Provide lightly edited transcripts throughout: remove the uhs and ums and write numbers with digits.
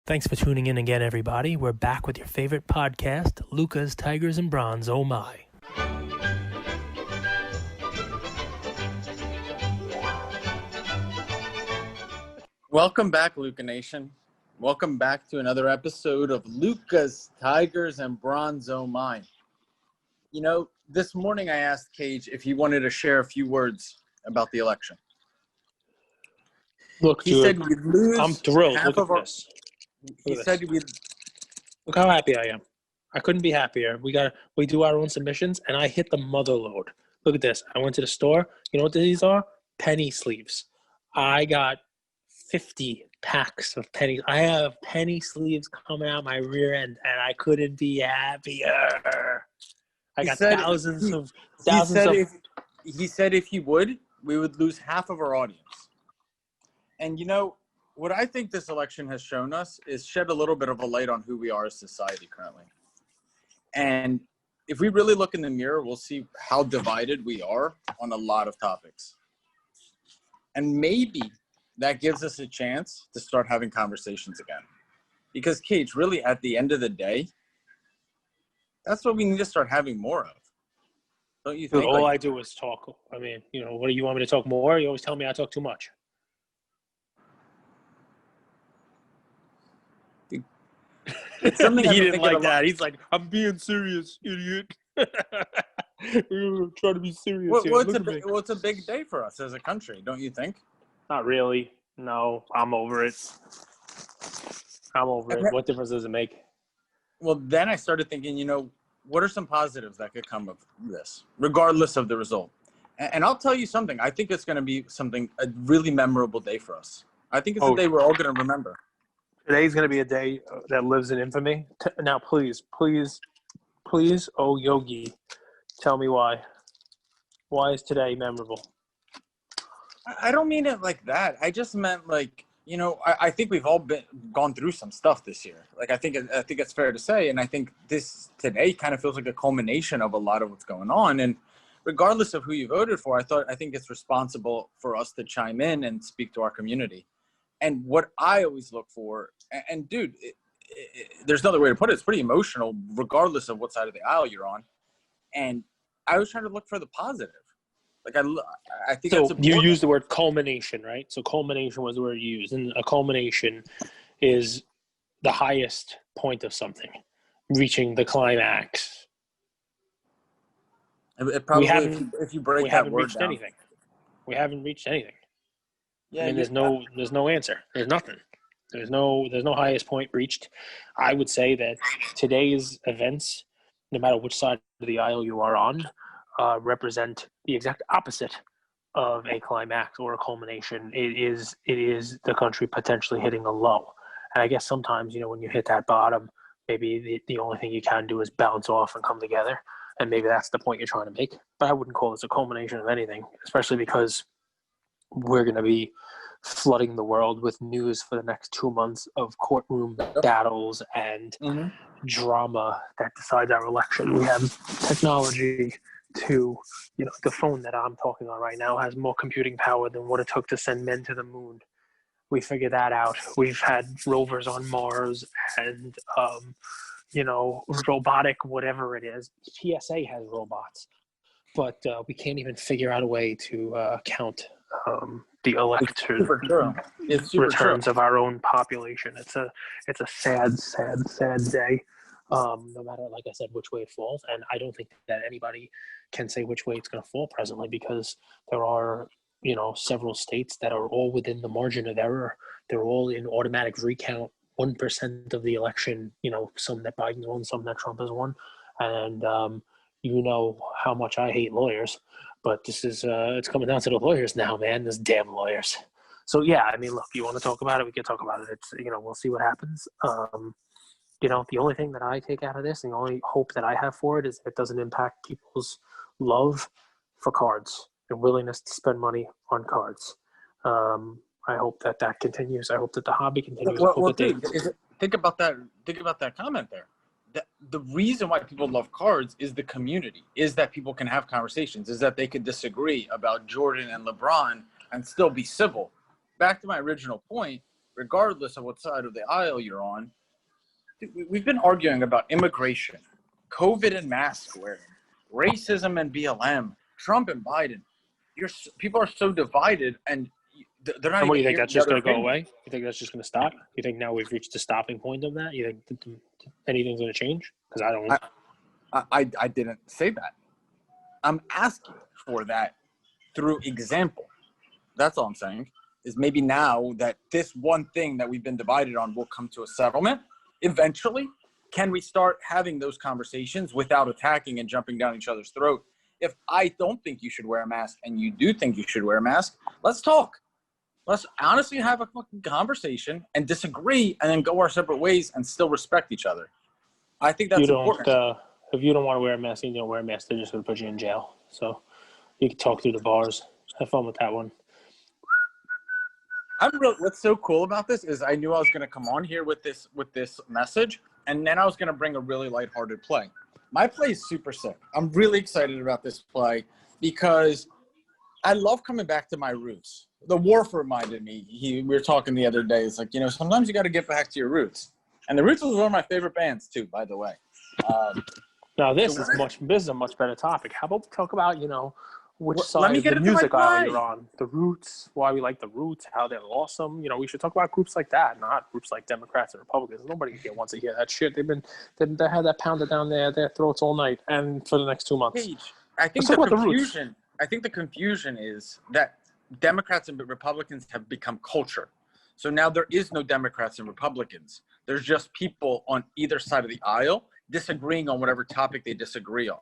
Thanks for tuning in again, everybody. We're back with your favorite podcast, Luca's Tigers and Bronze, oh my. Welcome back, Luca Nation. Welcome back to another episode of Luca's Tigers and Bronze, oh my. You know, this morning I asked Cage if he wanted to share a few words about the election. Look, he said we'd lose. I'm thrilled. Half Look of at our, this. He said we'd. Look how happy I am. I couldn't be happier. We do our own submissions, and I hit the mother load. Look at this. I went to the store. You know what these are? Penny sleeves. I got 50 packs of pennies. I have penny sleeves coming out my rear end, and I couldn't be happier. I got thousands of. He said if he would, we would lose half of our audience. And you know, what I think this election has shown us is shed a little bit of a light on who we are as society currently. And if we really look in the mirror, we'll see how divided we are on a lot of topics. And maybe that gives us a chance to start having conversations again. Because, Cage, really at the end of the day, that's what we need to start having more of. Don't you think? All I do is talk. I mean, you know, what do you want me to talk more? You always tell me I talk too much. It's something he didn't like that. He's like, I'm being serious, idiot. We're trying to be serious. It's a big day for us as a country, don't you think? Not really. No, I'm over it. What difference does it make? Well, then I started thinking, you know, what are some positives that could come of this, regardless of the result? And I'll tell you something. I think it's going to be a really memorable day for us. I think it's a day we're all going to remember. Today's going to be a day that lives in infamy. Now, please, oh Yogi, tell me why. Why is today memorable? I don't mean it like that. I just meant like, you know, I think we've all gone through some stuff this year. Like, I think it's fair to say. And I think this today kind of feels like a culmination of a lot of what's going on. And regardless of who you voted for, I think it's responsible for us to chime in and speak to our community. And what I always look for, and dude, there's another way to put it. It's pretty emotional, regardless of what side of the aisle you're on. And I was trying to look for the positive. Like I think so. That's you used the word culmination, right? So culmination was the word you used, and a culmination is the highest point of something, reaching the climax. It probably, if you break that word down, anything. We haven't reached anything. Yeah, I mean, there's no answer. There's nothing. There's no highest point reached. I would say that today's events, no matter which side of the aisle you are on, represent the exact opposite of a climax or a culmination. It is the country potentially hitting a low. And I guess sometimes, you know, when you hit that bottom, maybe the only thing you can do is bounce off and come together. And maybe that's the point you're trying to make. But I wouldn't call this a culmination of anything, especially because we're going to be flooding the world with news for the next 2 months of courtroom battles and drama that decides our election. We have technology to, you know, the phone that I'm talking on right now has more computing power than what it took to send men to the moon. We figured that out. We've had rovers on Mars and, you know, robotic, whatever it is. TSA has robots, but we can't even figure out a way to count the elected returns of our own population. It's a sad day. No matter, like I said, which way it falls. And I don't think that anybody can say which way it's going to fall presently, because there are, you know, several states that are all within the margin of error. They're all in automatic recount, 1% of the election, you know, some that Biden won, some that Trump has won. And you know how much I hate lawyers, but this is, it's coming down to the lawyers now, man, those damn lawyers. So yeah, I mean, look, you want to talk about it, we can talk about it. It's, you know, we'll see what happens. You know, the only thing that I take out of this, and the only hope that I have for it, is that it doesn't impact people's love for cards and willingness to spend money on cards. I hope that continues. I hope that the hobby continues. Think about that comment there. The reason why people love cards is the community, is that people can have conversations, is that they could disagree about Jordan and LeBron and still be civil. Back to my original point, regardless of what side of the aisle you're on, we've been arguing about immigration, COVID and mask wearing, racism and BLM, Trump and Biden. People are so divided, and they're not. And what do even you think? hearing That's just the going other to go opinion. away? You think that's just going to stop? You think now we've reached the stopping point of that? You think anything's going to change? Because I don't. I didn't say that. I'm asking for that through example. That's all I'm saying. Is maybe now that this one thing that we've been divided on will come to a settlement eventually. Can we start having those conversations without attacking and jumping down each other's throat? If I don't think you should wear a mask and you do think you should wear a mask, let's talk. Let's honestly have a fucking conversation and disagree and then go our separate ways and still respect each other. I think that's important. If you don't want to wear a mask and you don't wear a mask, they're just going to put you in jail. So you can talk through the bars. Have fun with that one. What's so cool about this is I knew I was going to come on here with this message, and then I was going to bring a really lighthearted play. My play is super sick. I'm really excited about this play because I love coming back to my roots. The Wharf reminded me. We were talking the other day. It's like, sometimes you got to get back to your roots. And the Roots was one of my favorite bands too, by the way. Now this is a much better topic. How about we talk about which side of the into my music aisle play. you're on, the Roots, why we like the Roots, how they're awesome. We should talk about groups like that, not groups like Democrats and Republicans. Nobody here wants to hear that shit. They had that pounded down their throats all night and for the next 2 months. Paige, I think the confusion is that Democrats and Republicans have become culture. So now there is no Democrats and Republicans. There's just people on either side of the aisle disagreeing on whatever topic they disagree on.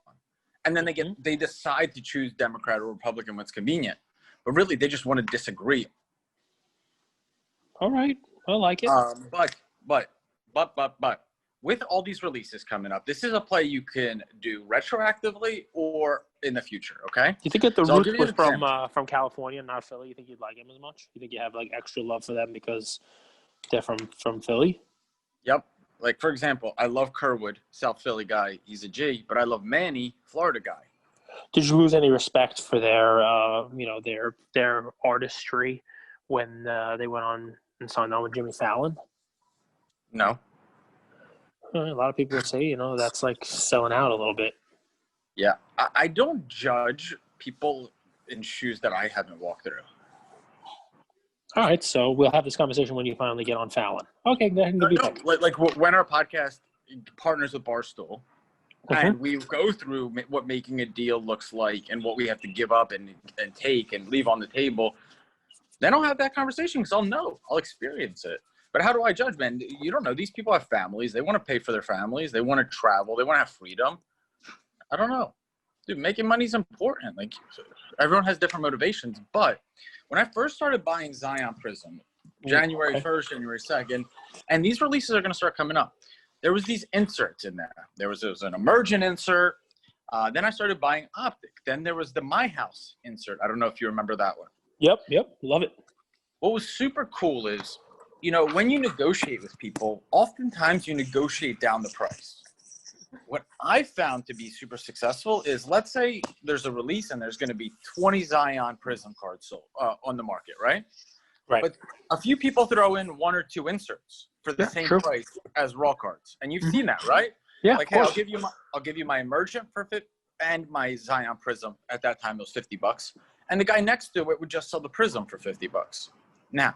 And then they decide to choose Democrat or Republican when it's convenient. But really, they just want to disagree. All right. I like it. But, with all these releases coming up, this is a play you can do retroactively or in the future, okay? You think if the Roots was from California, not Philly, you think you'd like him as much? You think you have extra love for them because they're from Philly? Yep. Like, for example, I love Kerwood, South Philly guy. He's a G, but I love Manny, Florida guy. Did you lose any respect for their artistry when they went on and signed on with Jimmy Fallon? No. A lot of people would say, that's like selling out a little bit. Yeah. I don't judge people in shoes that I haven't walked through. All right, so we'll have this conversation when you finally get on Fallon. Okay, go ahead and like when our podcast partners with Barstool, and we go through what making a deal looks like and what we have to give up and take and leave on the table, then I'll have that conversation because I'll know. I'll experience it. But how do I judge, man? You don't know. These people have families. They want to pay for their families. They want to travel. They want to have freedom. I don't know. Dude, making money is important. Like, everyone has different motivations, but when I first started buying Zion Prism, January 1st, January 2nd, and these releases are going to start coming up, there was these inserts in there. There was an emergent insert. Then I started buying Optic. Then there was the My House insert. I don't know if you remember that one. Yep. Love it. What was super cool is, when you negotiate with people, oftentimes you negotiate down the price. What I found to be super successful is, let's say there's a release and there's going to be 20 Zion Prism cards sold on the market, right? Right. But a few people throw in one or two inserts for the same price as raw cards, and you've seen that, right? Yeah. Like, hey, I'll give you my Emergent for $50 and my Zion Prism. At that time, it was $50, and the guy next to it would just sell the Prism for $50. Now,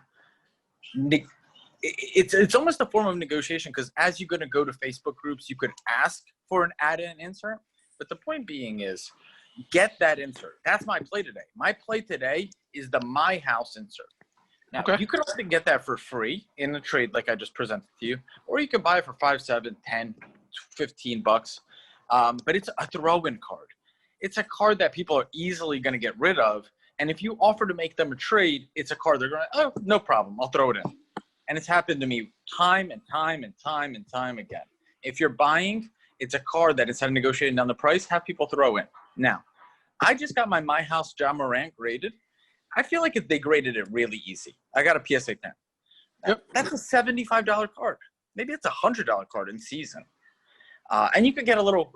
it's almost a form of negotiation because as you're going to go to Facebook groups, you could ask for an add-in insert. But the point being is, get that insert. That's my play today. My play today is the My House insert. Now, you could also get that for free in the trade like I just presented to you, or you could buy it for $5, $7, $10, $15. But it's a throw-in card. It's a card that people are easily going to get rid of. And if you offer to make them a trade, it's a card they're going to, oh, no problem, I'll throw it in. And it's happened to me time and time again. If you're buying, it's a card that instead of negotiating down the price, have people throw in. Now, I just got my House Ja Morant graded. I feel like if they graded it really easy. I got a PSA 10. Yep. That's a $75 card. Maybe it's a $100 card in season. And you can get a little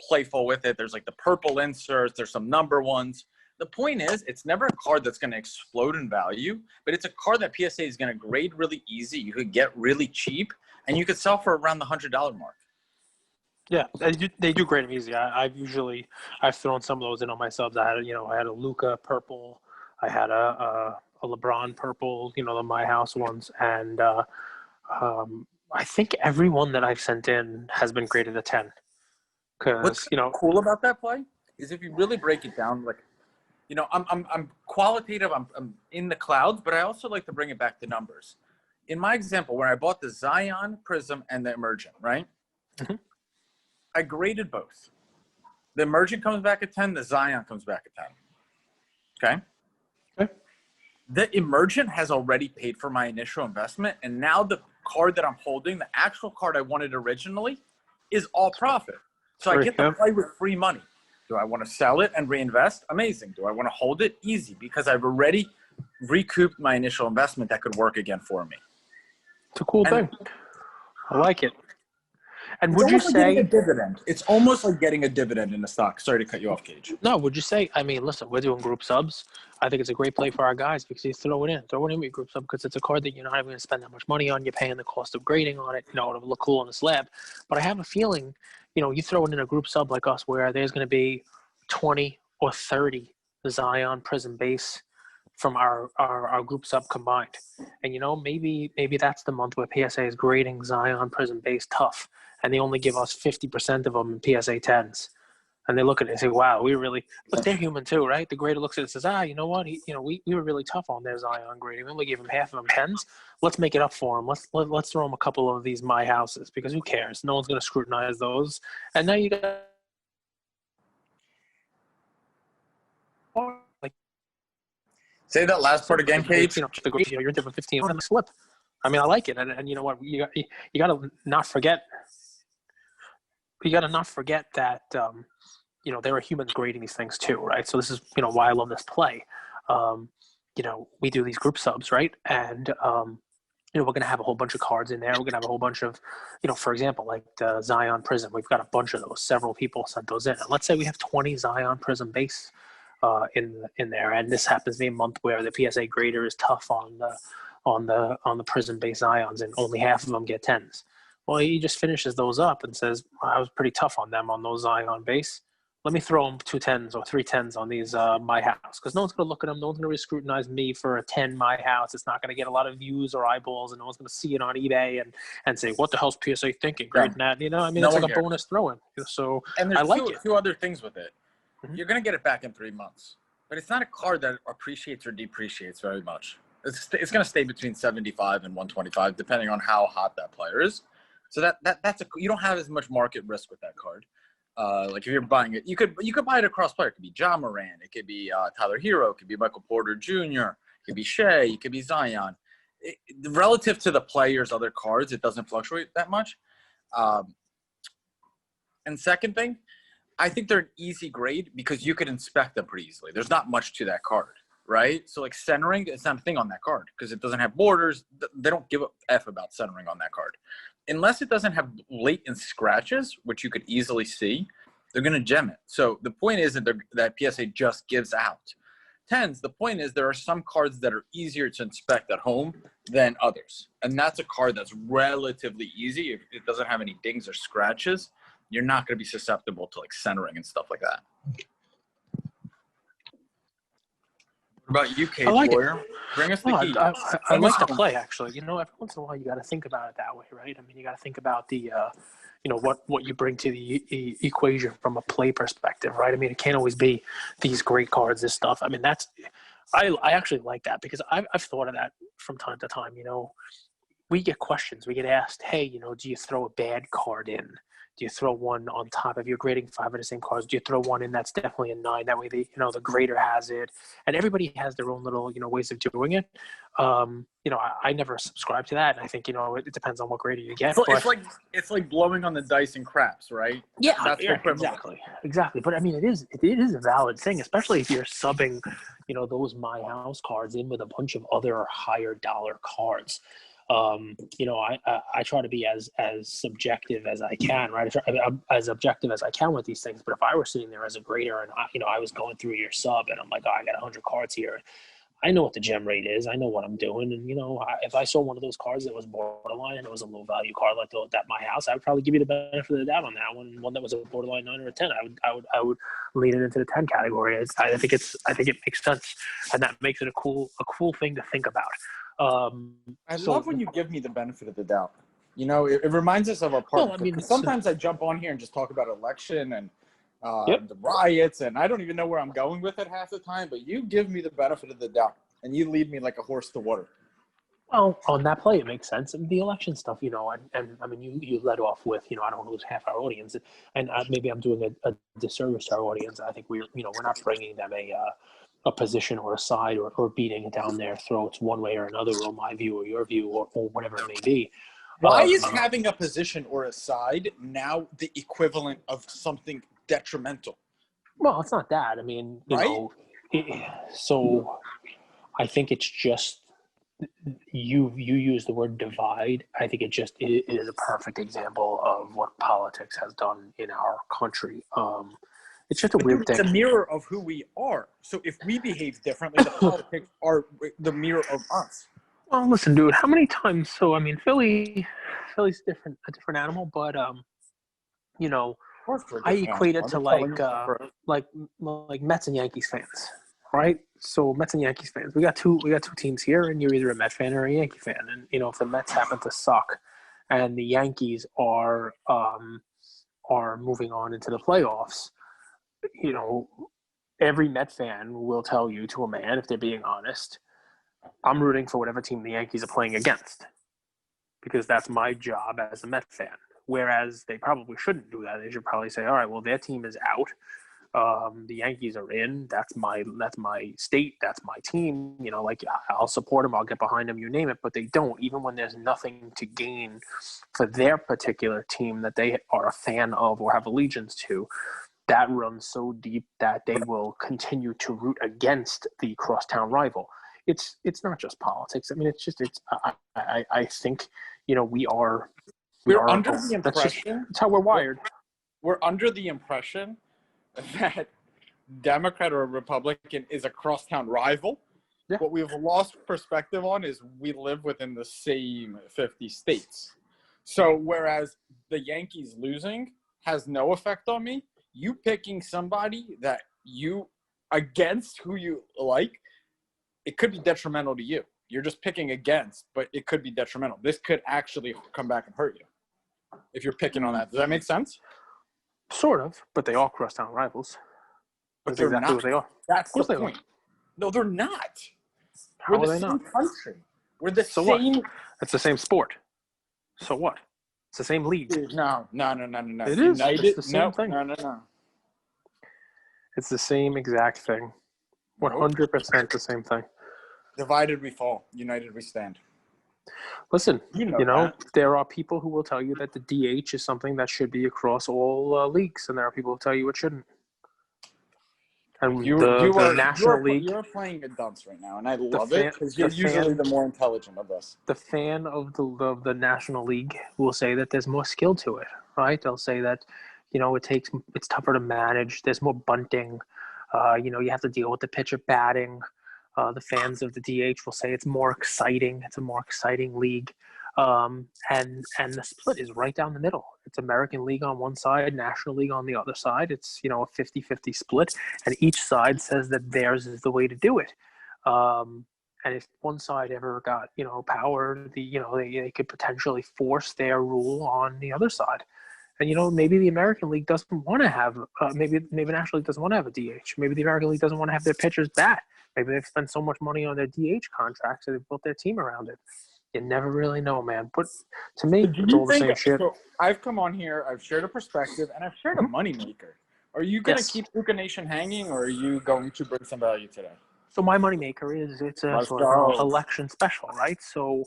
playful with it. There's like the purple inserts. There's some number ones. The point is, it's never a card that's going to explode in value, but it's a card that PSA is going to grade really easy. You could get really cheap, and you could sell for around the $100 mark. Yeah, they do grade them easy. I've thrown some of those in on my subs. I had a Luca purple, I had a LeBron purple, the My House ones, and I think every one that I've sent in has been graded a 10. What's Because cool about that play is if you really break it down, like, I'm qualitative. I'm in the clouds, but I also like to bring it back to numbers. In my example, where I bought the Zion Prism and the Emergent, right? Mhm. I graded both. The Emergent comes back at 10. The Zion comes back at 10. Okay. Okay. The Emergent has already paid for my initial investment, and now the card that I'm holding, the actual card I wanted originally, is all profit. So I get to play with free money. Do I want to sell it and reinvest? Amazing. Do I want to hold it? Easy, because I've already recouped my initial investment that could work again for me. It's a cool thing. I like it. And would you Like getting a say dividend? It's almost like getting a dividend in the stock. Sorry to cut you off, Cage. no? Would you say? I mean, listen, we're doing group subs. I think it's a great play for our guys because you throw it in with your group sub because it's a card that you're not even going to spend that much money on. You're paying the cost of grading on it. It'll look cool on the slab. But I have a feeling, you throw it in a group sub like us where there's going to be 20 or 30 Zion Prism base from our group sub combined. And maybe that's the month where PSA is grading Zion Prism base tough, and they only give us 50% of them in PSA 10s. And they look at it and say, "Wow, we really look." They're human too, right? The grader looks at it and says, you know what? We were really tough on their Zion grading. We only gave him half of them 10s. Let's make it up for him. Let's throw him a couple of these My Houses because who cares? No one's going to scrutinize those. And now you got Say that last part again, Cage. you're into 15 on the slip. I mean, I like it, and you know what? You got to not forget. You got to not forget that there are humans grading these things too, right? So this is why I love this play. We do these group subs, right? And we're going to have a whole bunch of cards in there. We're going to have a whole bunch of, for example, like the Zion Prism. We've got a bunch of those. Several people sent those in. And let's say we have 20 Zion Prism base in there, and this happens to be a month where the PSA grader is tough on the Prism base Zions, and only half of them get 10s. Well, he just finishes those up and says, I was pretty tough on them on those Zion base. Let me throw them 2 10s or 3 10s on these My House, because no one's going to look at them. No one's going to really scrutinize me for a 10 My House. It's not going to get a lot of views or eyeballs, and no one's going to see it on eBay and say, what the hell's PSA thinking? Great, Nat. It's like a bonus throw-in. So and I like it. Two other things with it. Mm-hmm. You're going to get it back in 3 months, but it's not a card that appreciates or depreciates very much. It's going to stay between 75 and 125, depending on how hot that player is. So you don't have as much market risk with that card. Like if you're buying it, you could buy it across player. It could be Ja Morant, it could be Tyler Hero, it could be Michael Porter Jr., it could be Shea, it could be Zion. Relative to the player's other cards, it doesn't fluctuate that much. And second thing, I think they're an easy grade because you could inspect them pretty easily. There's not much to that card, right? So like centering, it's not a thing on that card because it doesn't have borders. They don't give a F about centering on that card. Unless it doesn't have blatant scratches, which you could easily see, they're going to gem it. So the point isn't that PSA just gives out 10s. The point is there are some cards that are easier to inspect at home than others. And that's a card that's relatively easy. If it doesn't have any dings or scratches, you're not going to be susceptible to like centering and stuff like that. What about you, Cage Warrior? Bring us the key. I like the play, actually. Every once in a while you got to think about it that way, right? I mean, you got to think about the, what you bring to the equation from a play perspective, right? I mean, it can't always be these great cards, this stuff. I mean, I actually like that because I've thought of that from time to time. We get questions. We get asked, hey, do you throw a bad card in? Do you throw one on top if you're grading 5 of the same cards? Do you throw one in that's definitely a 9? That way, the grader has it, and everybody has their own little ways of doing it. I never subscribe to that, and I think it depends on what grader you get. So it's like blowing on the dice in craps, right? Yeah, exactly. But I mean, it is a valid thing, especially if you're subbing, those My House cards in with a bunch of other higher dollar cards. I try to be as subjective as I can, right? I'm as objective as I can with these things. But if I were sitting there as a grader and I was going through your sub and I'm like, oh, I got 100 cards here. I know what the gem rate is. I know what I'm doing. And, if I saw one of those cards that was borderline and it was a low value card like that my house, I would probably give you the benefit of the doubt on that one. One that was a borderline 9 or a 10, I would lean it into the 10 category. I think it makes sense, and that makes it a cool thing to think about. I love when you give me the benefit of the doubt. It reminds us of our partner. Because sometimes I jump on here and just talk about election and the riots, and I don't even know where I'm going with it half the time, but you give me the benefit of the doubt, and you lead me like a horse to water. Well, on that play, it makes sense. And the election stuff, and I mean, you led off with, I don't want to lose half our audience, and maybe I'm doing a disservice to our audience. I think we're not bringing them a position or a side or beating it down their throats one way or another, or my view or your view or whatever it may be. Why is having a position or a side now the equivalent of something detrimental? Well, it's not that. I mean, so I think it's just you use the word divide. I think it is a perfect example of what politics has done in our country. It's just a weird thing. It's a mirror of who we are. So if we behave differently, the politics are the mirror of us. Well, listen, dude. How many times? So I mean, Philly's a different animal, but I equate it to like Mets and Yankees fans, right? So Mets and Yankees fans, we got two teams here, and you're either a Mets fan or a Yankee fan. And if the Mets happen to suck, and the Yankees are moving on into the playoffs, every Met fan will tell you to a man, if they're being honest, I'm rooting for whatever team the Yankees are playing against, because that's my job as a Met fan. Whereas they probably shouldn't do that. They should probably say, all right, well, their team is out. The Yankees are in. That's my state. That's my team. I'll support them. I'll get behind them. You name it. But they don't, even when there's nothing to gain for their particular team that they are a fan of or have allegiance to. That runs so deep that they will continue to root against the crosstown rival. It's not just politics. I mean, I think we're under the impression that's how we're wired. We're under the impression that Democrat or Republican is a crosstown rival. Yeah. What we've lost perspective on is we live within the same 50 states. So whereas the Yankees losing has no effect on me, you picking somebody that you against who you like, it could be detrimental to you. You're just picking against, but it could be detrimental. This could actually come back and hurt you if you're picking on that. Does that make sense? Sort of, but they are crosstown rivals. But they're exactly not. what they are. That's the point. No, they're not. How We're the same country. We're the same. What? It's the same sport. So what? It's the same league. No. It is. It's the same thing. No. It's the same exact thing. 100% the same thing. Divided we fall. United we stand. Listen, there are people who will tell you that the DH is something that should be across all leagues, and there are people who tell you it shouldn't. And the National League... You're playing a dunce right now, and I love it, because you're usually the more intelligent of us. The fan of the National League will say that there's more skill to it, right? They'll say that, it's tougher to manage, there's more bunting, you have to deal with the pitcher batting. The fans of the DH will say it's more exciting. It's a more exciting league. And the split is right down the middle. It's American League on one side, National League on the other side. It's, a 50-50 split. And each side says that theirs is the way to do it. And if one side ever got, power, they could potentially force their rule on the other side. And, maybe the American League doesn't want to have, maybe the National League doesn't want to have a DH. Maybe the American League doesn't want to have their pitchers bat. Maybe they've spent so much money on their DH contracts that they've built their team around it. You never really know, man. But to me, it's all the same shit. So I've come on here, I've shared a perspective, and I've shared a moneymaker. Are you going to keep Luka Nation hanging, or are you going to bring some value today? So my moneymaker it's a sort of election special, right? So,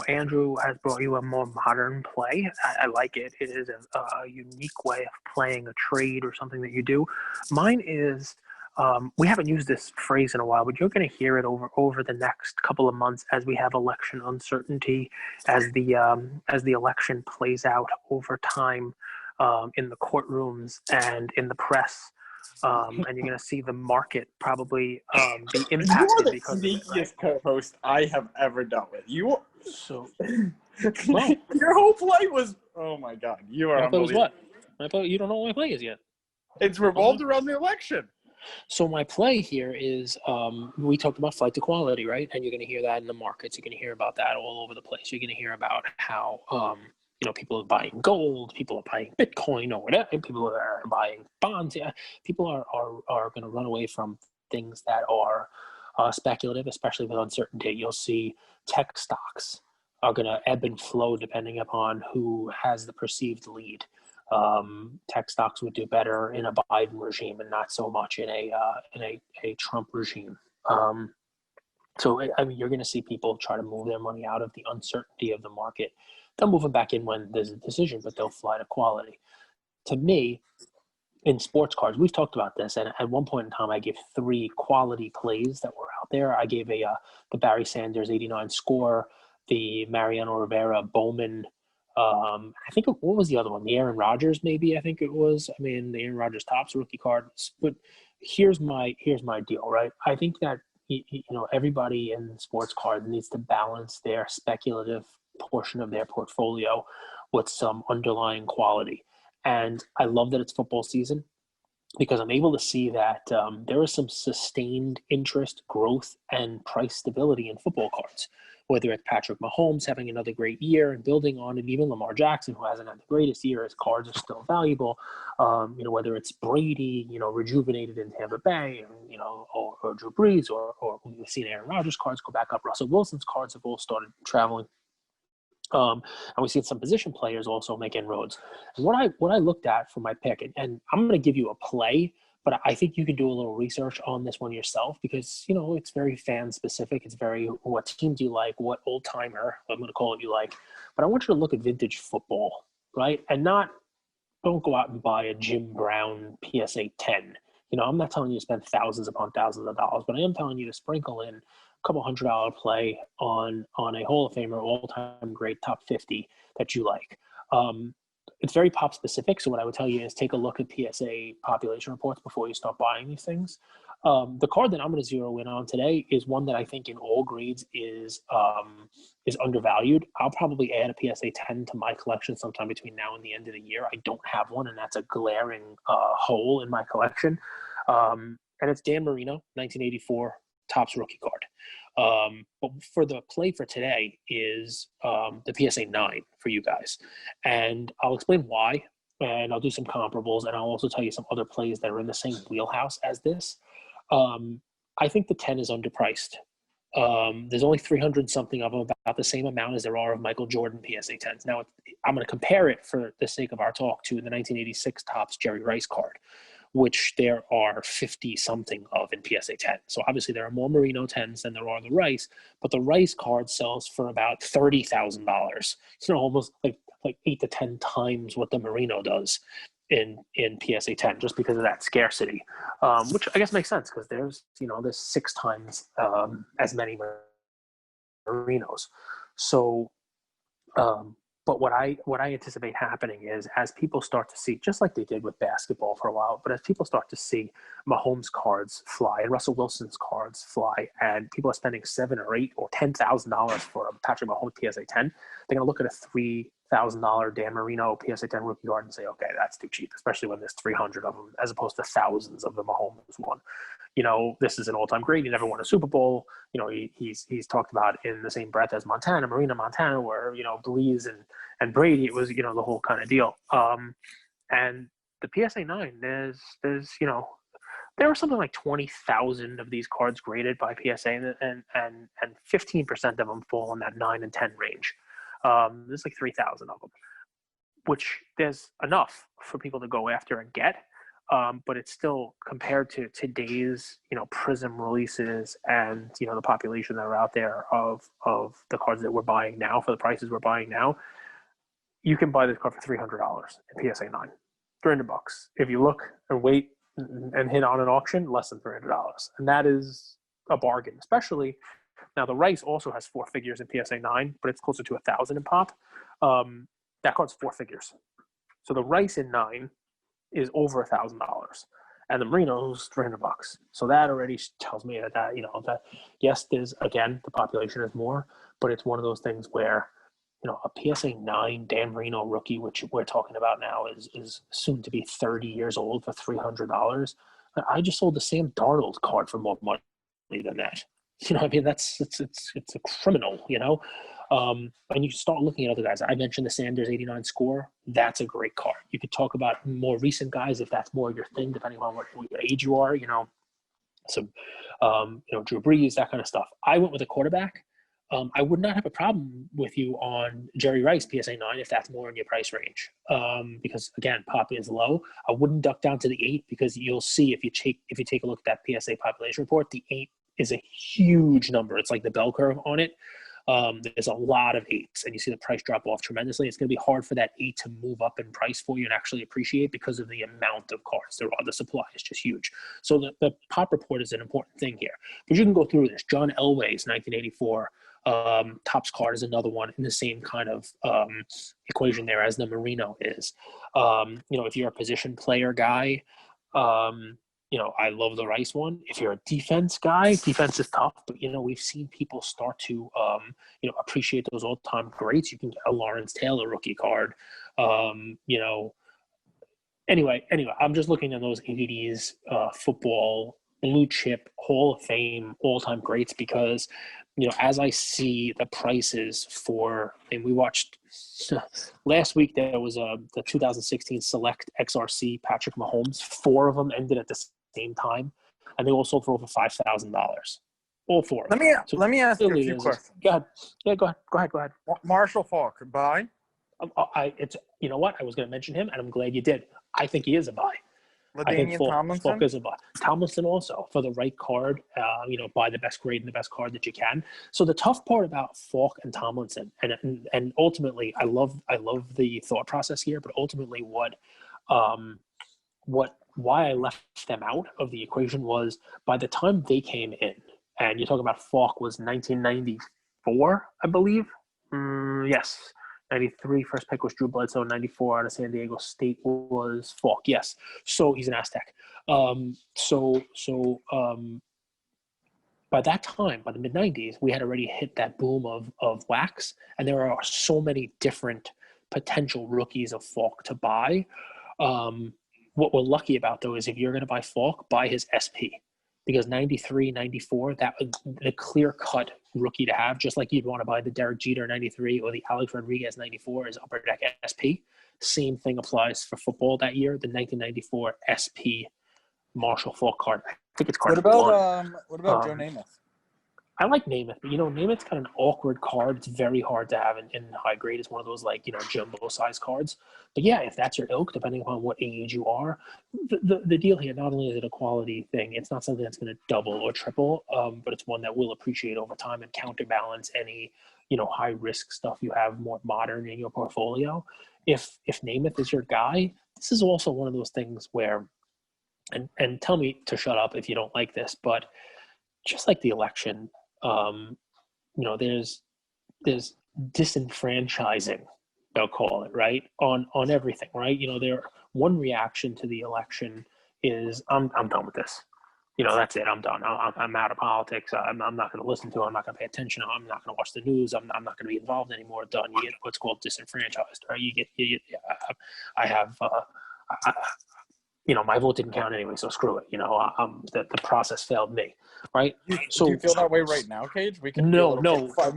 Andrew has brought you a more modern play. I like it. It is a unique way of playing a trade or something that you do. Mine is We haven't used this phrase in a while, but you're going to hear it over the next couple of months as we have election uncertainty, as the election plays out over time in the courtrooms and in the press. And you're going to see the market probably be You are impacted the because of it, right? sneakiest co-host I have ever dealt with. You, So, well, your whole play was, oh my god, you are my play was unbelievable. what? My play, you don't know what my play is yet. It's revolved around the election. So my play here is we talked about flight to quality, right? And you're going to hear that in the markets. You're going to hear about that all over the place. You're going to hear about how people are buying gold, people are buying Bitcoin or whatever, people are buying bonds. Yeah, people are going to run away from things that are speculative, especially with uncertainty. You'll see tech stocks are going to ebb and flow depending upon who has the perceived lead. Tech stocks would do better in a Biden regime and not so much in a Trump regime. So I mean, you're going to see people try to move their money out of the uncertainty of the market. They'll move them back in when there's a decision, but they'll fly to quality. To me, in sports cards, we've talked about this, and at one point in time, I gave 3 quality plays that were out there. I gave the Barry Sanders 89 score, the Mariano Rivera Bowman. I think what was the other one? The Aaron Rodgers, maybe. I think it was. I mean, the Aaron Rodgers Topps rookie card. But here's my deal, right? I think that everybody in sports card needs to balance their speculative portion of their portfolio with some underlying quality. And I love that it's football season because I'm able to see that there is some sustained interest, growth, and price stability in football cards. Whether it's Patrick Mahomes having another great year and building on it, even Lamar Jackson, who hasn't had the greatest year, his cards are still valuable. Whether it's Brady, rejuvenated in Tampa Bay, or Drew Brees, or we've seen Aaron Rodgers cards go back up. Russell Wilson's cards have all started traveling. And we've seen some position players also make inroads. And what I looked at for my pick, and I'm going to give you a play, but I think you can do a little research on this one yourself because, it's very fan specific. It's very, what team do you like? What old timer, I'm going to call it, you like. But I want you to look at vintage football, right? And don't go out and buy a Jim Brown PSA 10. I'm not telling you to spend thousands upon thousands of dollars, but I am telling you to sprinkle in couple $100 play on a Hall of Famer, all-time great, top 50 that you like. It's very pop specific. So what I would tell you is take a look at PSA population reports before you start buying these things. The card that I'm going to zero in on today is one that I think in all grades is undervalued. I'll probably add a PSA 10 to my collection sometime between now and the end of the year. I don't have one, and that's a glaring hole in my collection. And it's Dan Marino, 1984 Topps rookie card. But for the play for today is the PSA 9 for you guys. And I'll explain why, and I'll do some comparables, and I'll also tell you some other plays that are in the same wheelhouse as this. I think the 10 is underpriced. There's only 300 something of them, about the same amount as there are of Michael Jordan PSA 10s. Now, I'm going to compare it for the sake of our talk to the 1986 Topps Jerry Rice card, which there are 50 something of in PSA 10. So obviously there are more Marino 10s than there are the Rice, but the Rice card sells for about $30,000. Almost like 8 to 10 times what the Marino does in PSA 10, just because of that scarcity, which I guess makes sense because there's 6 times as many Marinos. So but what I anticipate happening is as people start to see, just like they did with basketball for a while, but as people start to see Mahomes cards fly and Russell Wilson's cards fly, and people are spending $7,000 or $8,000 or $10,000 for a Patrick Mahomes PSA 10, they're going to look at a $3,000 Dan Marino PSA 10 rookie card and say, okay, that's too cheap, especially when there's 300 of them as opposed to thousands of the Mahomes one. This is an all-time great. He never won a Super Bowl. He's talked about in the same breath as Marina Montana, where, Breeze and Brady, it was, the whole kind of deal. And the PSA 9, there's there were something like 20,000 of these cards graded by PSA, and 15% of them fall in that 9 and 10 range. There's like 3,000 of them, which there's enough for people to go after and get. But it's still, compared to today's, Prism releases and, the population that are out there of the cards that we're buying now for the prices we're buying now, you can buy this card for $300 in PSA 9, $300. If you look and wait and hit on an auction, less than $300. And that is a bargain, especially now. The Rice also has four figures in PSA 9, but it's closer to 1,000 in pop. That card's four figures. So the Rice in 9 is over $1,000, and the Merino's $300. So that already tells me that yes, there's, again, the population is more, but it's one of those things where a PSA 9 Dan Marino rookie, which we're talking about now, is soon to be 30 years old for $300. I just sold the Sam Darnold card for more money than that. I mean, it's a criminal. And you start looking at other guys. I mentioned the Sanders 89 score. That's a great card. You could talk about more recent guys if that's more your thing, depending on what age you are. Some Drew Brees, that kind of stuff. I went with a quarterback. I would not have a problem with you on Jerry Rice PSA 9 if that's more in your price range. Because again, pop is low. I wouldn't duck down to the 8 because you'll see if you take a look at that PSA population report, the 8 is a huge number. It's like the bell curve on it. There's a lot of 8s, and you see the price drop off tremendously. It's going to be hard for that 8 to move up in price for you and actually appreciate because of the amount of cards there are. The supply is just huge. So the pop report is an important thing here. But you can go through this. John Elway's 1984 Topps card is another one in the same kind of equation there as the Merino is. If you're a position player guy, I love the Rice one. If you're a defense guy, defense is tough, but we've seen people start to appreciate those all-time greats. You can get a Lawrence Taylor rookie card. Anyway, I'm just looking at those 80s football blue chip Hall of Fame all-time greats because as I see the prices and we watched last week, there was the 2016 Select XRC Patrick Mahomes. 4 of them ended at the same time, and they all sold for over $5,000. All 4. Let me ask you a few questions. Go ahead. Yeah, go ahead. Marshall Faulk, buy? You know what? I was going to mention him, and I'm glad you did. I think he is a buy. LaDainian Tomlinson? Faulk is a buy. Tomlinson also, for the right card, buy the best grade and the best card that you can. So the tough part about Faulk and Tomlinson, and ultimately, I love the thought process here, but ultimately why I left them out of the equation was by the time they came in, and you're talking about Faulk was 1994, I believe. Yes. 93, first pick was Drew Bledsoe. 94 out of San Diego State was Faulk. Yes. So he's an Aztec. By that time, by the mid-90s, we had already hit that boom of wax, and there are so many different potential rookies of Faulk to buy. What we're lucky about, though, is if you're going to buy Faulk, buy his SP. Because 93, 94, that was the clear-cut rookie to have, just like you'd want to buy the Derek Jeter 93 or the Alex Rodriguez 94 as Upper Deck SP. Same thing applies for football that year, the 1994 SP Marshall Faulk card. I think it's card What about one. Joe Namath? I like Namath, but Namath's got an awkward card. It's very hard to have in high grade. It's one of those jumbo size cards. But yeah, if that's your ilk, depending upon what age you are, the deal here, not only is it a quality thing, it's not something that's going to double or triple, but it's one that will appreciate over time and counterbalance any high risk stuff you have more modern in your portfolio. If Namath is your guy, this is also one of those things where, and tell me to shut up if you don't like this, but just like the election, there's disenfranchising, they'll call it, right, on everything, right? One reaction to the election is I'm done with this. That's it. I'm done. I'm out of politics. I'm not going to listen to it. I'm not going to pay attention. I'm not going to watch the news. I'm not going to be involved anymore. Done. You get what's called disenfranchised, right? I have my vote didn't count anyway, so screw it. The process failed me, right? Do you feel that way right now, Cage? We can no, but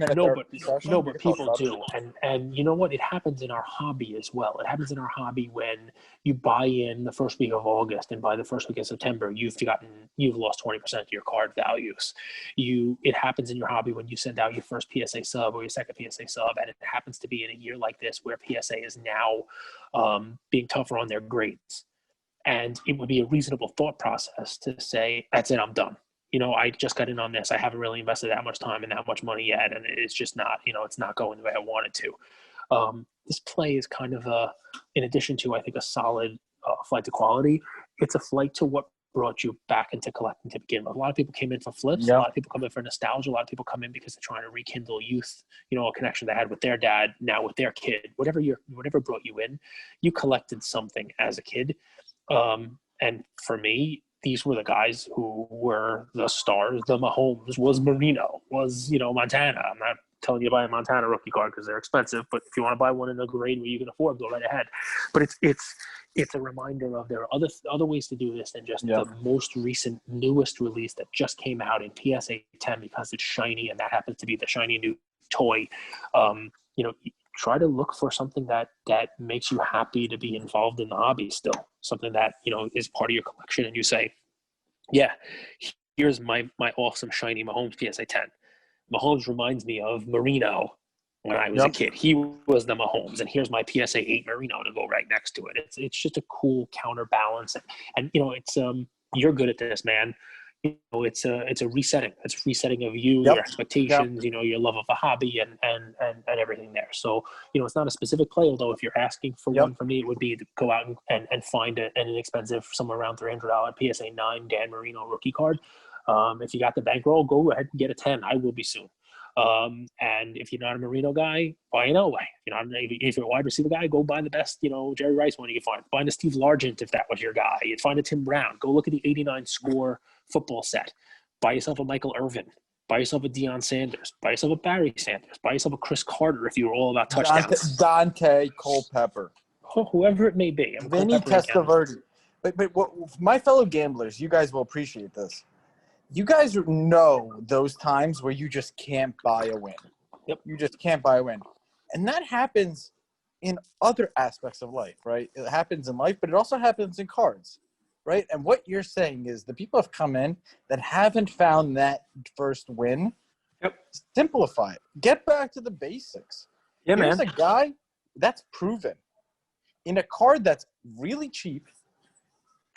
people do, and you know what? It happens in our hobby as well. It happens in our hobby when you buy in the first week of August, and by the first week of September, you've lost 20% of your card values. It happens in your hobby when you send out your first PSA sub or your second PSA sub, and it happens to be in a year like this where PSA is now being tougher on their grades. And it would be a reasonable thought process to say, that's it, I'm done. I just got in on this. I haven't really invested that much time and that much money yet. And it's just not, it's not going the way I want it to. This play is kind of in addition to, I think, a solid flight to quality, it's a flight to what brought you back into collecting to begin with. A lot of people came in for flips. Yep. A lot of people come in for nostalgia. A lot of people come in because they're trying to rekindle youth, a connection they had with their dad, now with their kid. Whatever brought you in, you collected something as a kid. And for me, these were the guys who were the stars. The Mahomes was Marino, was, Montana. I'm not telling you to buy a Montana rookie card because they're expensive, but if you want to buy one in a grade where you can afford, go right ahead. But it's a reminder of there are other ways to do this than just the most recent, newest release that just came out in PSA 10 because it's shiny and that happens to be the shiny new toy. Try to look for something that makes you happy to be involved in the hobby still, something that, is part of your collection. And you say, yeah, here's my awesome shiny Mahomes PSA 10. Mahomes reminds me of Marino when I was a kid. He was the Mahomes, and here's my PSA 8 Marino to go right next to it. It's just a cool counterbalance, and it's you're good at this, man. It's a resetting. It's resetting of you, your expectations, your love of the hobby, and everything there. So it's not a specific play. Although if you're asking for one, for me, it would be to go out and find an inexpensive, somewhere around $300 PSA 9 Dan Marino rookie card. If you got the bankroll, go ahead and get a 10. I will be soon. And if you're not a Marino guy, buy an Elway. If you're a wide receiver guy, go buy the best, Jerry Rice one you can find. Find a Steve Largent if that was your guy. You'd find a Tim Brown. Go look at the 89 score football set. Buy yourself a Michael Irvin. Buy yourself a Deion Sanders. Buy yourself a Barry Sanders. Buy yourself a Chris Carter if you were all about touchdowns. Dante Culpepper. Whoever it may be. Vinny Testaverde. But my fellow gamblers, you guys will appreciate this. You guys know those times where you just can't buy a win. Yep. You just can't buy a win. And that happens in other aspects of life, right? It happens in life, but it also happens in cards, right? And what you're saying is the people have come in that haven't found that first win. Yep. Simplify it. Get back to the basics. Yeah, Here's man. a guy that's proven in a card that's really cheap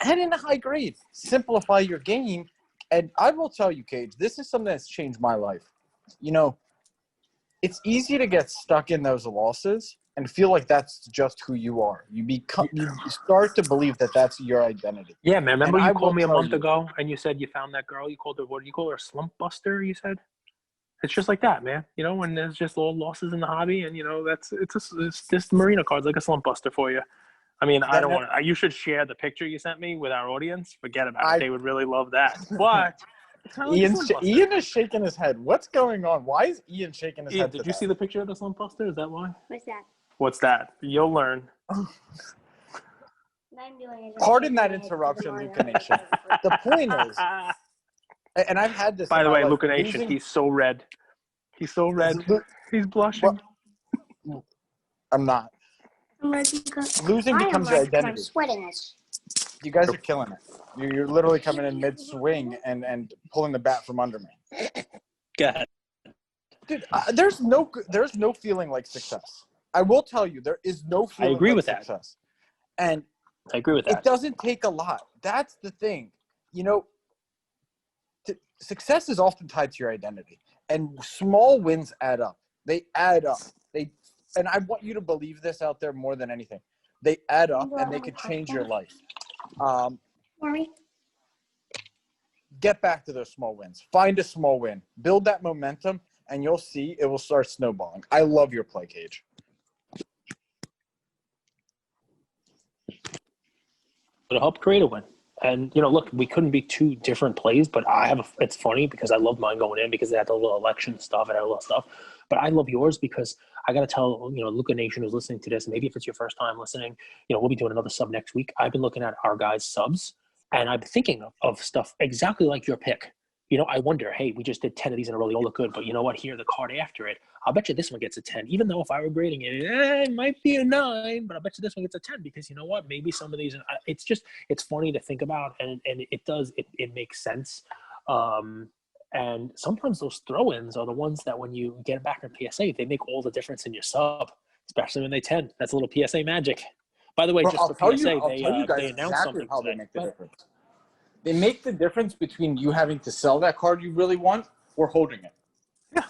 and in a high grade. Simplify your game. And I will tell you, Cage, this is something that's changed my life. It's easy to get stuck in those losses and feel like that's just who you are. You start to believe that that's your identity. Yeah, man. Remember you called me a month ago and you said you found that girl. You called her, what do you call her? A slump buster, you said? It's just like that, man. When there's just little losses in the hobby and, it's just Marino cards like a slump buster for you. I mean, I don't want to. You should share the picture you sent me with our audience. Forget about it. They would really love that. But Ian is shaking his head. What's going on? Why is Ian shaking his head? Did you see the picture of the slump buster? Is that why? What's that? You'll learn. Pardon that interruption, Luca Nation. The point is, and I've had this. By the way, Luca Nation, he's so red. He's so red. He's blushing. I'm not. Losing becomes your identity. I'm sweating this. You guys are killing it. You're literally coming in mid-swing and pulling the bat from under me. God. Dude, there's no feeling like success. I will tell you, there is no feeling I agree like with success. And I agree with that. It doesn't take a lot. That's the thing. Success is often tied to your identity. And small wins add up. They add up. And I want you to believe this out there more than anything. They add up and they could change your life. Get back to those small wins. Find a small win. Build that momentum, and you'll see it will start snowballing. I love your play, Cage. It'll help create a win. And, look, we couldn't be two different plays, but it's funny because I love mine going in because they had the little election stuff and all little stuff. But I love yours because I got to tell, Luca Nation who's listening to this, and maybe if it's your first time listening, we'll be doing another sub next week. I've been looking at our guys' subs, and I'm thinking of stuff exactly like your pick. I wonder, hey, we just did 10 of these in a row. They all look good, but you know what? Here, the card after it, I'll bet you this one gets a 10. Even though if I were grading it, it might be a 9, but I bet you this one gets a 10 because you know what? Maybe some of these, it's funny to think about, and it makes sense. And sometimes those throw-ins are the ones that when you get back in PSA, they make all the difference in your sub, especially when they 10. That's a little PSA magic. By the way, just for PSA, they announced something how today. They make the difference. They make the difference between you having to sell that card you really want or holding it. Yeah.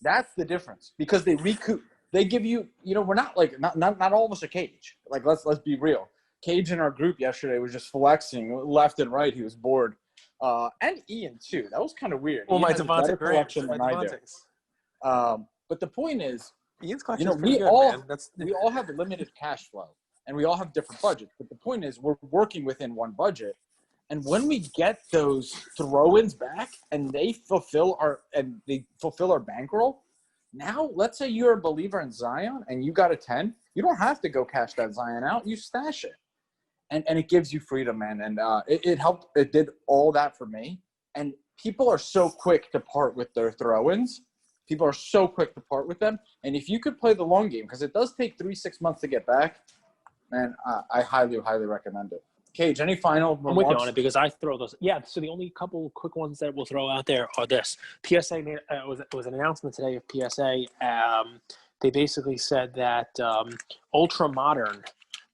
That's the difference because they recoup. They give you, we're not like not all of us are Cage. Like let's be real. Cage in our group yesterday was just flexing left and right. He was bored. And Ian, too. That was kind of weird. Well, Ian my has a better Devontae Graham, collection my than I do. Devontae's. But the point is, Ian's you collection know, is pretty good, man. we all have limited cash flow, and we all have different budgets. But the point is, we're working within one budget. And when we get those throw-ins back and they fulfill our bankroll, now let's say you're a believer in Zion and you got a 10, you don't have to go cash that Zion out. You stash it. And it gives you freedom, man. And it helped. It did all that for me. And people are so quick to part with their throw-ins. People are so quick to part with them. And if you could play the long game, because it does take 3-6 months to get back, man, I highly, highly recommend it. Cage, any final remarks? I'm with you on it because I throw those. Yeah, so the only couple quick ones that we'll throw out there are this. PSA was an announcement today of PSA. They basically said that Ultra Modern,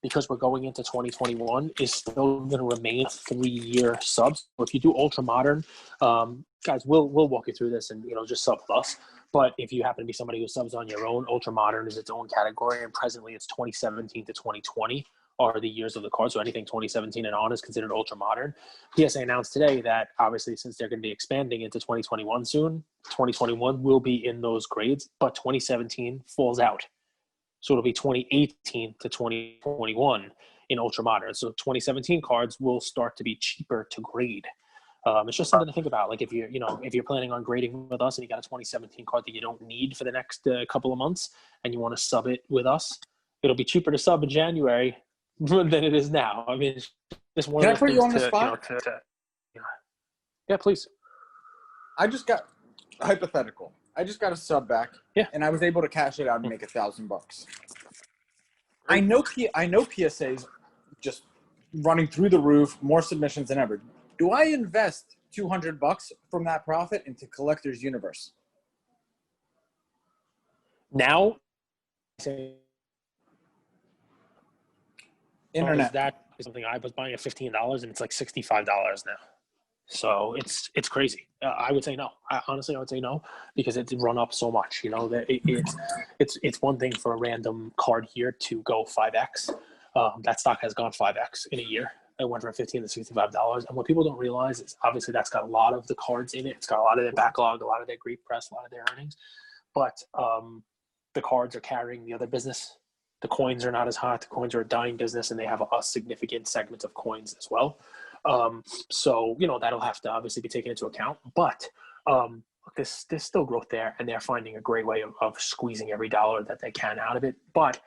because we're going into 2021, is still going to remain a 3-year sub. So if you do Ultra Modern, guys, we'll walk you through this and just sub with us. But if you happen to be somebody who subs on your own, Ultra Modern is its own category, and presently it's 2017 to 2020 are the years of the card. So anything 2017 and on is considered Ultra Modern. PSA announced today that obviously since they're going to be expanding into 2021 soon, 2021 will be in those grades, but 2017 falls out. So it'll be 2018 to 2021 in Ultra Modern. So 2017 cards will start to be cheaper to grade. It's just something to think about. Like if you're planning on grading with us and you got a 2017 card that you don't need for the next couple of months and you want to sub it with us, it'll be cheaper to sub in January than it is now. I mean, it's just one Can of I those put you things on the spot? Yeah, please. I just got hypothetical. I just got a sub back, and I was able to cash it out and make $1,000. I know PSA's just running through the roof, more submissions than ever. Do I invest $200 from that profit into Collector's Universe? Now, Internet. That is something I was buying at $15 and it's like $65 now. So it's crazy. I would say no. Honestly, I would say no because it's run up so much. That it's one thing for a random card here to go 5x. That stock has gone 5x in a year. It went from $15 to $65. And what people don't realize is obviously that's got a lot of the cards in it. It's got a lot of their backlog, a lot of their Greek press, a lot of their earnings. But the cards are carrying the other business. The coins are not as hot. The coins are a dying business, and they have a significant segment of coins as well. So that'll have to obviously be taken into account. But there's still growth there, and they're finding a great way of squeezing every dollar that they can out of it. But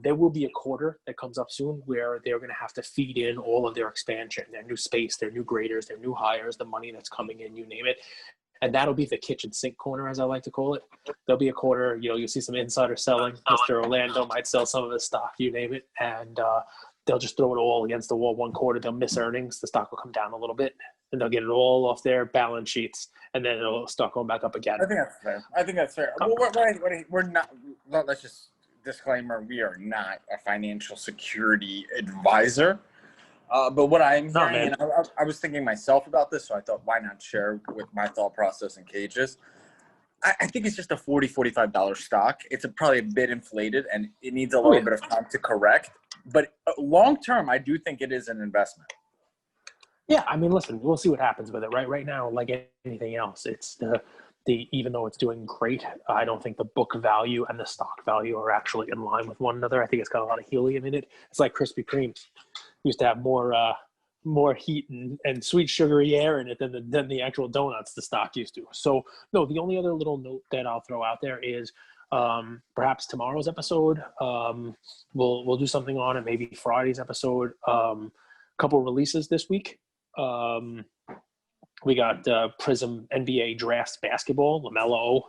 there will be a quarter that comes up soon where they're going to have to feed in all of their expansion, their new space, their new graders, their new hires, the money that's coming in, you name it. And that'll be the kitchen sink corner, as I like to call it. There'll be a quarter, you'll see some insider selling. Mr. Orlando might sell some of his stock, you name it. And they'll just throw it all against the wall one quarter. They'll miss earnings. The stock will come down a little bit. And they'll get it all off their balance sheets. And then it'll start going back up again. I think that's fair. Well, we're not – let's just disclaimer, we are not a financial security advisor. But what I'm hearing, and I was thinking myself about this, so I thought, why not share with my thought process and Cage's? I think it's just a $40, $45 stock. It's probably a bit inflated, and it needs a little bit of time to correct. But long term, I do think it is an investment. Yeah, I mean, listen, we'll see what happens with it. Right now, like anything else, it's the even though it's doing great, I don't think the book value and the stock value are actually in line with one another. I think it's got a lot of helium in it. It's like Krispy Kremes. Used to have more heat and sweet sugary air in it than the actual donuts the stock used to. So no, the only other little note that I'll throw out there is perhaps tomorrow's episode we'll do something on it. Maybe Friday's episode. Couple releases this week. We got Prism NBA Drafts Basketball, LaMelo,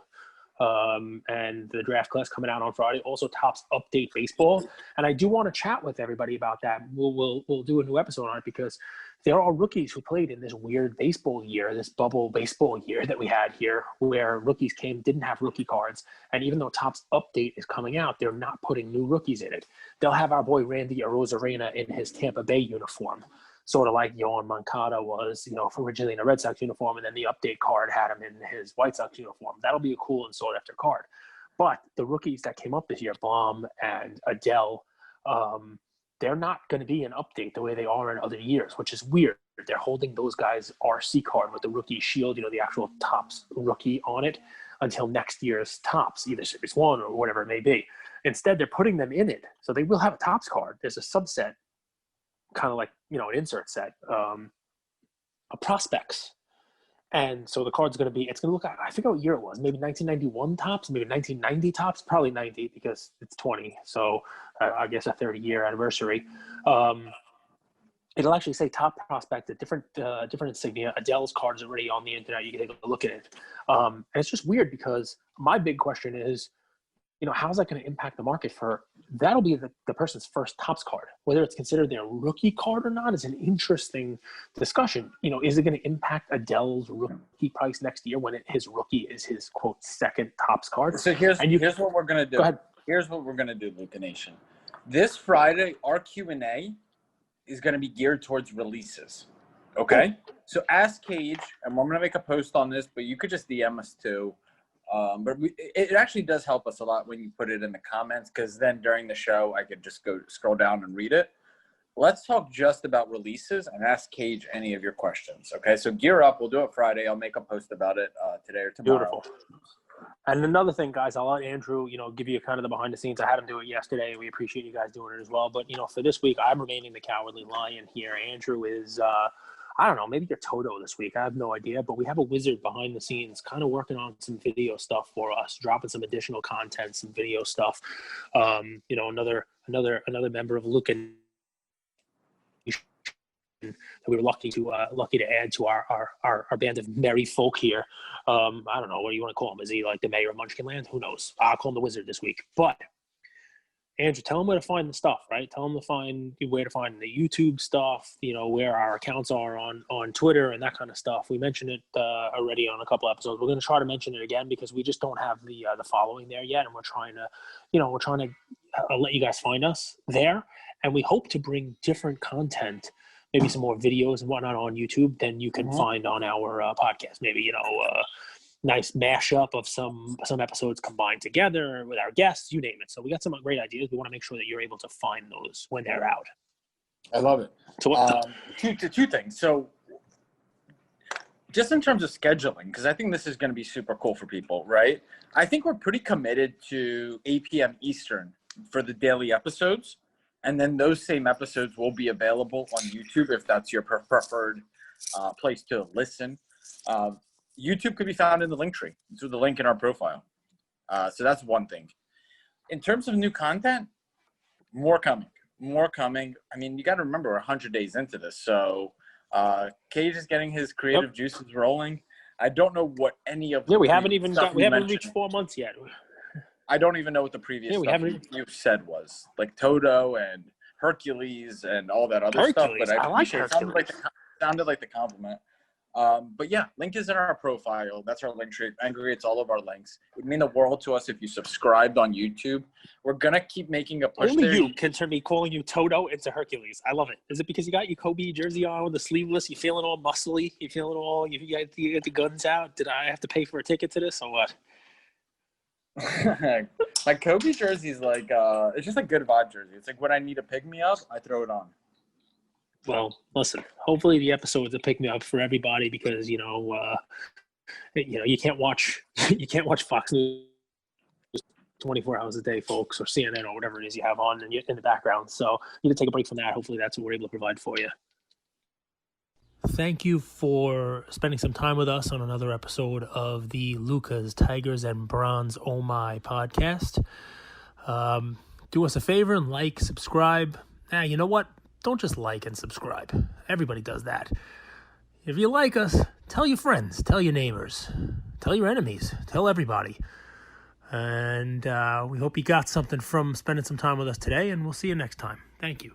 and the draft class coming out on Friday. Also, Topps Update Baseball, and I do want to chat with everybody about that. We'll do a new episode on it because there are rookies who played in this weird baseball year, this bubble baseball year that we had here, where rookies didn't have rookie cards, and even though Topps Update is coming out, they're not putting new rookies in it. They'll have our boy Randy Arozarena in his Tampa Bay uniform, sort of like Yohan Moncada was, originally in a Red Sox uniform, and then the update card had him in his White Sox uniform. That'll be a cool and sought-after card. But the rookies that came up this year, Baum and Adele, they're not going to be an update the way they are in other years, which is weird. They're holding those guys' RC card with the rookie shield, the actual Topps rookie on it, until next year's Topps, either Series 1 or whatever it may be. Instead, they're putting them in it. So they will have a Topps card. There's a subset, kind of like, an insert set, of prospects. And so the card's going to be, it's going to look, I forget what year it was, maybe 1991 Topps, maybe 1990 Topps, probably 90 because it's 20. So I guess a 30-year anniversary. It'll actually say top prospect, a different insignia. Adele's card is already on the internet. You can take a look at it. And it's just weird because my big question is, how's that going to impact the market that'll be the person's first Topps card. Whether it's considered their rookie card or not is an interesting discussion. Is it going to impact Adele's rookie price next year when his rookie is his, quote, second Topps card? So here's what we're going to do. Go ahead. Here's what we're going to do, Luca Nation. This Friday, our Q&A is going to be geared towards releases. Okay? So ask Cage, and we're going to make a post on this, but you could just DM us too. But it actually does help us a lot when you put it in the comments, because then during the show, I could just go scroll down and read it. Let's talk just about releases and ask Cage any of your questions. Okay, so gear up. We'll do it Friday. I'll make a post about it today or tomorrow. Beautiful. And another thing, guys, I'll let Andrew, give you kind of the behind the scenes. I had him do it yesterday. We appreciate you guys doing it as well. But, for this week, I'm remaining the cowardly lion here. Andrew is I don't know, maybe you're Toto this week. I have no idea, but we have a wizard behind the scenes kind of working on some video stuff for us, dropping some additional content, some video stuff. Another member of Luca that we were lucky to add to our band of merry folk here. I don't know, what do you want to call him? Is he like the mayor of Munchkinland? Who knows? I'll call him the wizard this week. But Andrew, tell them where to find the stuff, right? Tell them where to find the YouTube stuff, where our accounts are on Twitter and that kind of stuff. We mentioned it already on a couple episodes. We're going to try to mention it again because we just don't have the following there yet. And we're trying to let you guys find us there. And we hope to bring different content, maybe some more videos and whatnot on YouTube than you can find on our podcast. Maybe, nice mashup of some episodes combined together with our guests, you name it. So we got some great ideas. We want to make sure that you're able to find those when they're out. I love it. So two things. So just in terms of scheduling, because I think this is going to be super cool for people, right? I think we're pretty committed to 8 p.m. Eastern for the daily episodes. And then those same episodes will be available on YouTube if that's your preferred place to listen. YouTube could be found in the link tree through the link in our profile. So that's one thing. In terms of new content, more coming. I mean, you got to remember we're 100 days into this. So Cage is getting his creative juices rolling. I don't know what any of we haven't reached 4 months yet. I don't even know what the previous stuff you said was. Like Toto and Hercules and all that other stuff. But I appreciate it. Sounded like the compliment. But yeah, link is in our profile. That's our link tree. Angry, it's all of our links. It would mean the world to us if you subscribed on YouTube. We're gonna keep making a push. Only you can turn me calling you Toto into Hercules. I love it. Is it because you got your Kobe jersey on with the sleeveless? You feeling all muscly? You feeling all? You got the guns out? Did I have to pay for a ticket to this or what? My Kobe jersey is like it's just a good vibe jersey. It's like when I need a pick me up, I throw it on. Well, listen, hopefully the episode's a pick me up for everybody because, you can't watch Fox News 24 hours a day, folks, or CNN or whatever it is you have on in the background. So you need to take a break from that. Hopefully that's what we're able to provide for you. Thank you for spending some time with us on another episode of the Lucas, Tigers, and Bronze Oh My podcast. Do us a favor and subscribe. You know what? Don't just like and subscribe. Everybody does that. If you like us, tell your friends, tell your neighbors, tell your enemies, tell everybody. And we hope you got something from spending some time with us today, and we'll see you next time. Thank you.